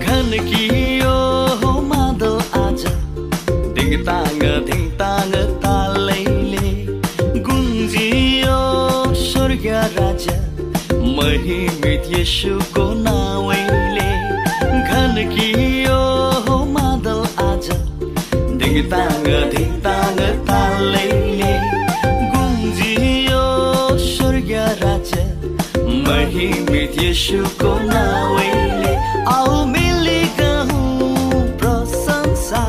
घनकियो मादल आज धिङताङ धिङताङ तालैले गुन्जियो स्वर्ग राजा महिमित येशूको नाउँले घनकियो मादल आज धिङताङ धिङताङ तालैले गुन्जियो स्वर्ग राजा महिमित येशूको नाउँले आओ मिली गरौँ प्रशंसा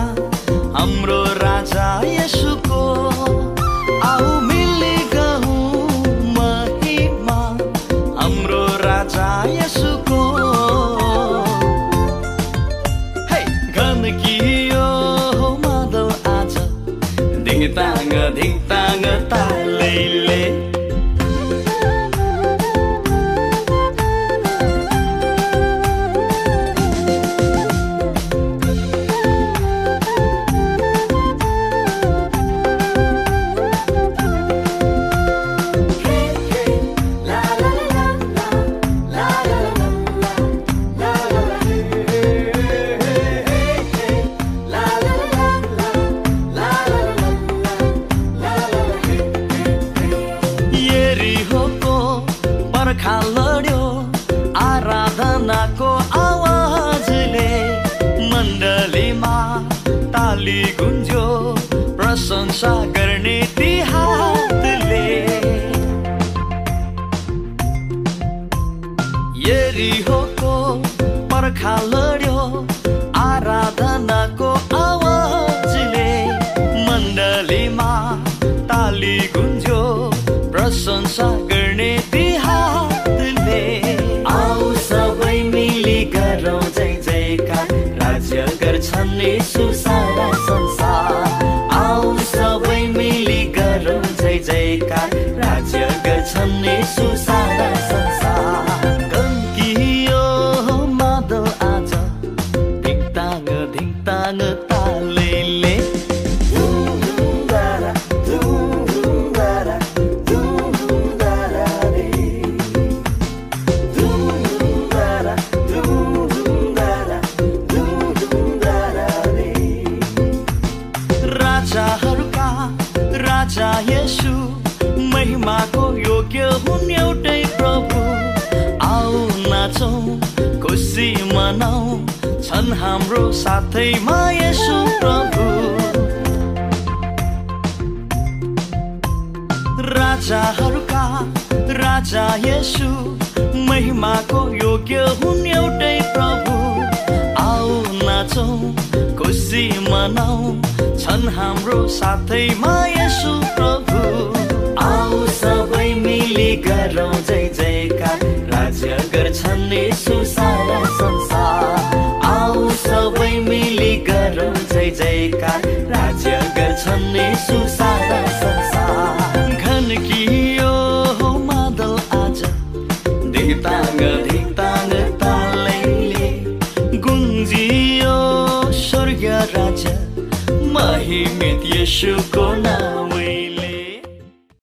हाम्रो राजा येशूको आओ मिली गरौँ महिमा हाम्रो राजा येशूको हे घनकियो मादल आज धिङताङ धिङताङ तालैले बर्खा लड्यो आराधनाको आवाजले मण्डलीमा ताली गुन्ज्यो प्रशंसा गर्ने ती हातले यरीहोको बर्खा लड्यो आराधनाको आवाजले मण्डलीमा ताली गुन्ज्यो प्रशंसा गर्ने ती हातले आऊ सबै मिली गरौँ जय जयकार राज्य गर्छन् येशू सारा संसार आऊ सबै मिली गरौँ जय जयकार राज्य गर्छन् येशू सारा संसार घनकियो मादल आज धिङताङ धिङताङ तालैले राजा येशू महिमाको योग्य हुन् एउटै प्रभु आऊ नाचौँ खुसी मनाऊ छन् हाम्रो साथैमा येशू प्रभु राजाहरूका राजा येशू महिमाको योग्य हुन् एउटै प्रभु आऊ नाचौँ खुसी मनाऊ छन् हाम्रो साथैमा येशू प्रभु आऊ सबै मिली गरौँ जय जयकार राज्य गर्छन् येशू सारा संसार आऊ सबै मिली गरौँ जय जयकार राज्य गर्छन् येशू सारा संसार घनकियो मादल आज धिङताङ धिङताङ तालैले गुन्जियो स्वर्ग राजा महिमित येशूको नाम